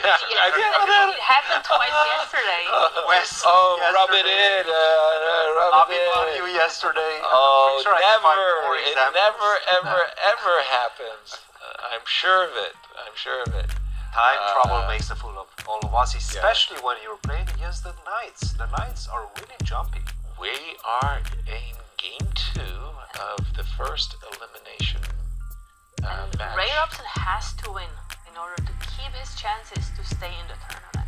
It happened twice yesterday. Wes, rub it in. Rub it in. You yesterday. Oh, Sure, never. It never, ever happens. I'm sure of it. Time trouble makes a fool of all of us, especially when you're playing against the Knights. The Knights are really jumpy. We are in game 2 of the first elimination match. Ray Robson has to win in order to keep his chances to stay in the tournament.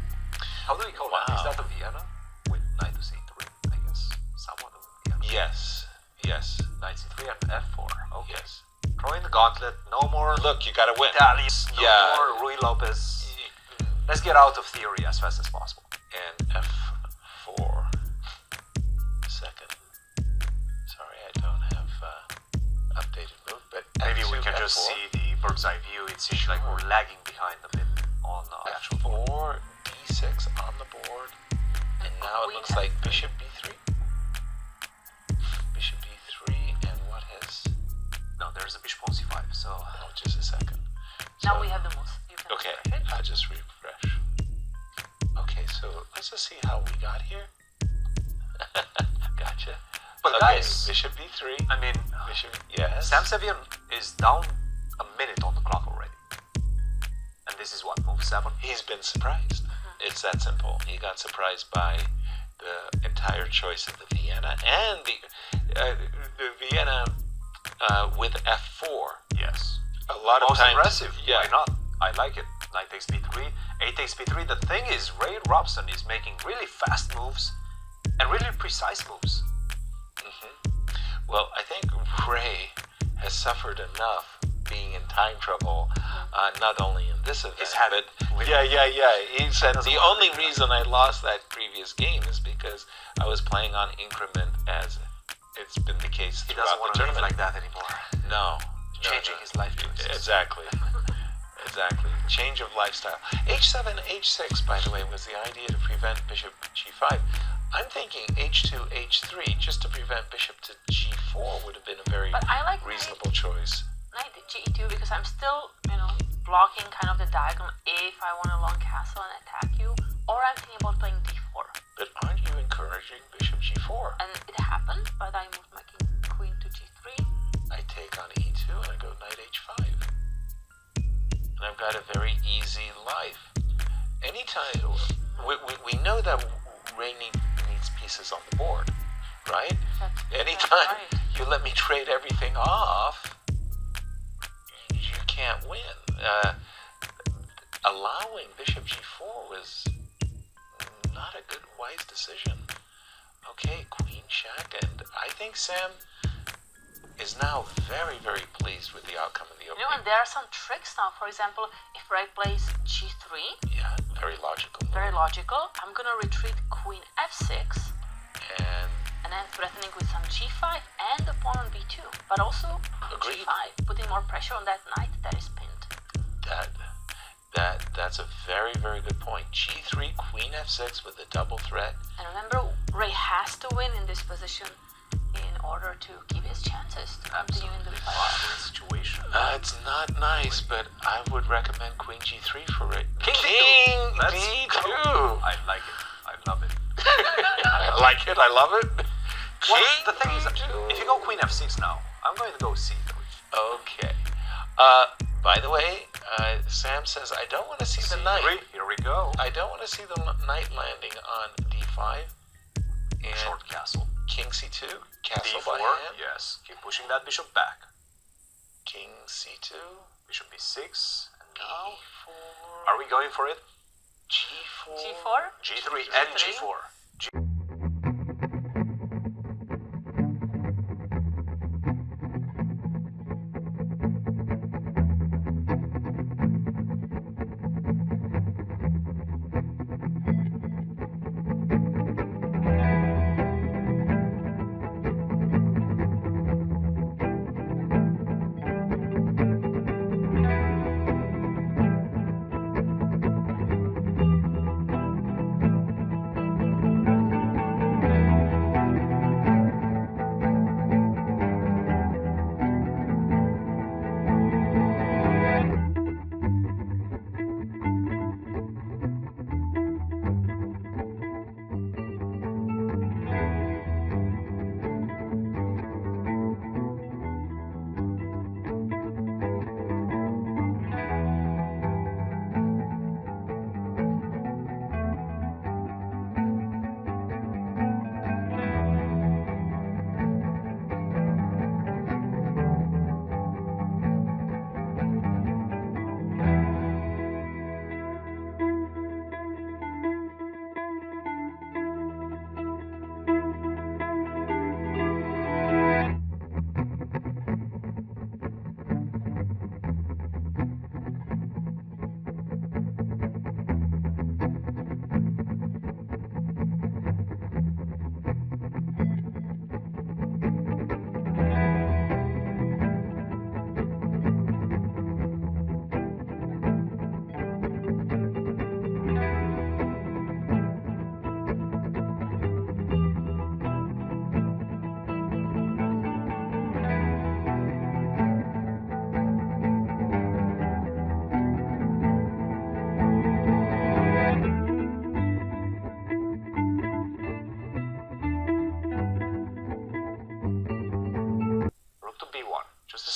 How do we call that? Is that a Vienna? With knight to c3, I guess. Somewhat of a Vienna. Yes. Knight c3 and f4. Okay. Yes. Throw in the gauntlet. No more. Look, you gotta win. Italians. No more Rui Lopez. Let's get out of theory as fast as possible. And f4. Second. Sorry, I don't have updated move, but maybe we can F4. just see the bird's eye view. It seems like we're lagging behind a bit on actual F4, d6 on the board, and now it looks like bishop b3. Bishop b3, and what has? No, there's a bishop on c5. So just a second. Now we have the most. Okay, I'll just refresh. Okay, so let's just see how we got here. Gotcha. But okay, guys, bishop b3. I mean, bishop. Yes. Sam Sevian is down a minute on the clock already, and this is what, move 7. He's been surprised. It's that simple. He got surprised by the entire choice of the Vienna and the Vienna with f4. Yes. A lot Most of times. aggressive. Yeah. Why not? I like it. Knight takes b3, 8 takes b3. The thing is, Ray Robson is making really fast moves and really precise moves. Well, I think Ray has suffered enough being in time trouble, not only in this event, His habit. Yeah. He said the only reason I lost that previous game is because I was playing on increment, as it's been the case He throughout doesn't want the to live tournament. like that anymore. No. Changing his life choices. Exactly. Change of lifestyle. h7, h6, by the way, was the idea to prevent bishop g5. I'm thinking h2, h3, just to prevent bishop to g4 would have been a very reasonable choice. Knight g2 because I'm still, blocking kind of the diagonal if I want a long castle and attack you, or I'm thinking about playing d4. But aren't you encouraging bishop g4? And it happened, but I moved my queen to g3. I take on e2 and I go knight h5. And I've got a very easy life. Anytime, we know that Ray needs pieces on the board, right? Anytime you let me trade everything off, you can't win. Allowing bishop g4 was not a good, wise decision. Okay, queen check, and I think Sam is now very, very pleased with the outcome of the opening. And there are some tricks now. For example, if Ray plays g3, yeah, very logical. Very logical. I'm gonna retreat queen f6, and then threatening with some g5 and the pawn on b2, but also g5, putting more pressure on that knight that is pinned. That's a very, very good point. G3, queen f6 with a double threat. And remember, Ray has to win in this position in order to keep his chances to continue in the fight. Situation. It's not nice, but I would recommend queen g3 for it. King d2. I like it. I love it. I like it. I love it. Well, the thing is, if you go queen f6 now, I'm going to go c3. Okay. By the way, Sam says, I don't want to see the knight. Here we go. I don't want to see the knight landing on d5. And short castle. King c2, castle d4, by hand. yes. Keep pushing that bishop back. King c2, bishop b6, and now b4. Are we going for it? g4. g4? g3 and g4.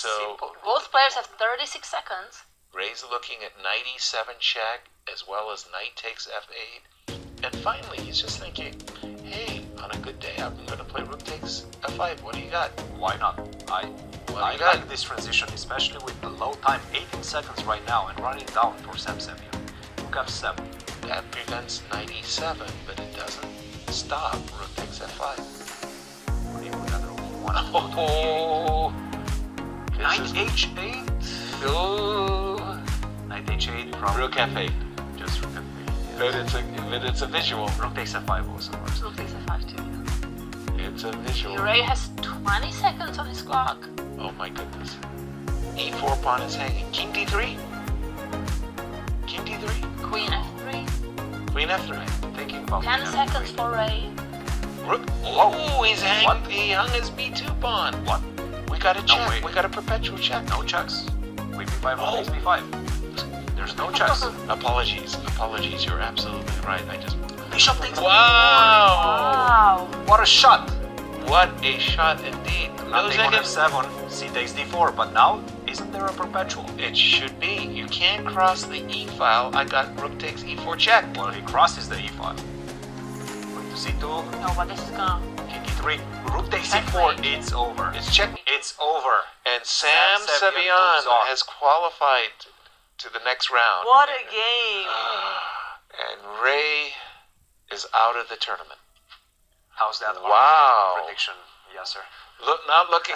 So Both players have 36 seconds. Ray's looking at knight e7 check, as well as knight takes f8. And finally, he's just thinking, hey, on a good day, I'm going to play rook takes f5. What do you got? Why not? I like this transition, especially with the low time, 18 seconds right now, and running down for Sevian. Rook f7. That prevents knight e7, but it doesn't stop rook takes f5. What do you put another one? Oh, Knight h8. Oh, Knight h8 from rook f8. just rook f8. But it's a visual. Rook takes f5 also works. Rook takes f5 too. It's a visual. Ray has 20 seconds on his clock. Oh my goodness. e4 pawn is hanging. King d3. King d3. Queen f3. Queen f3. Thinking about 10 queen seconds f3. for Ray. Rook. Oh, What? he hung his b2 pawn. What? We got a check. wait. We got a perpetual check. No checks. Queen b5, Oh. rook takes b5. There's no checks. Apologies. You're absolutely right. Bishop takes Wow! Wow. What a shot! What a shot indeed. Now No take on seconds. f7, c takes d4, but now, isn't there a perpetual? It should be. You can't cross the e file. I got rook takes e4 check. Well, he crosses the e file. Going to c2, No, but this is gonna. king d3, rook takes Checkmate. c4, it's over. It's check. It's over. And Sam Sevian Sevian moves on. has qualified to the next round. What a game! And Ray is out of the tournament. How's that? Wow. Prediction, yes sir. Look, not looking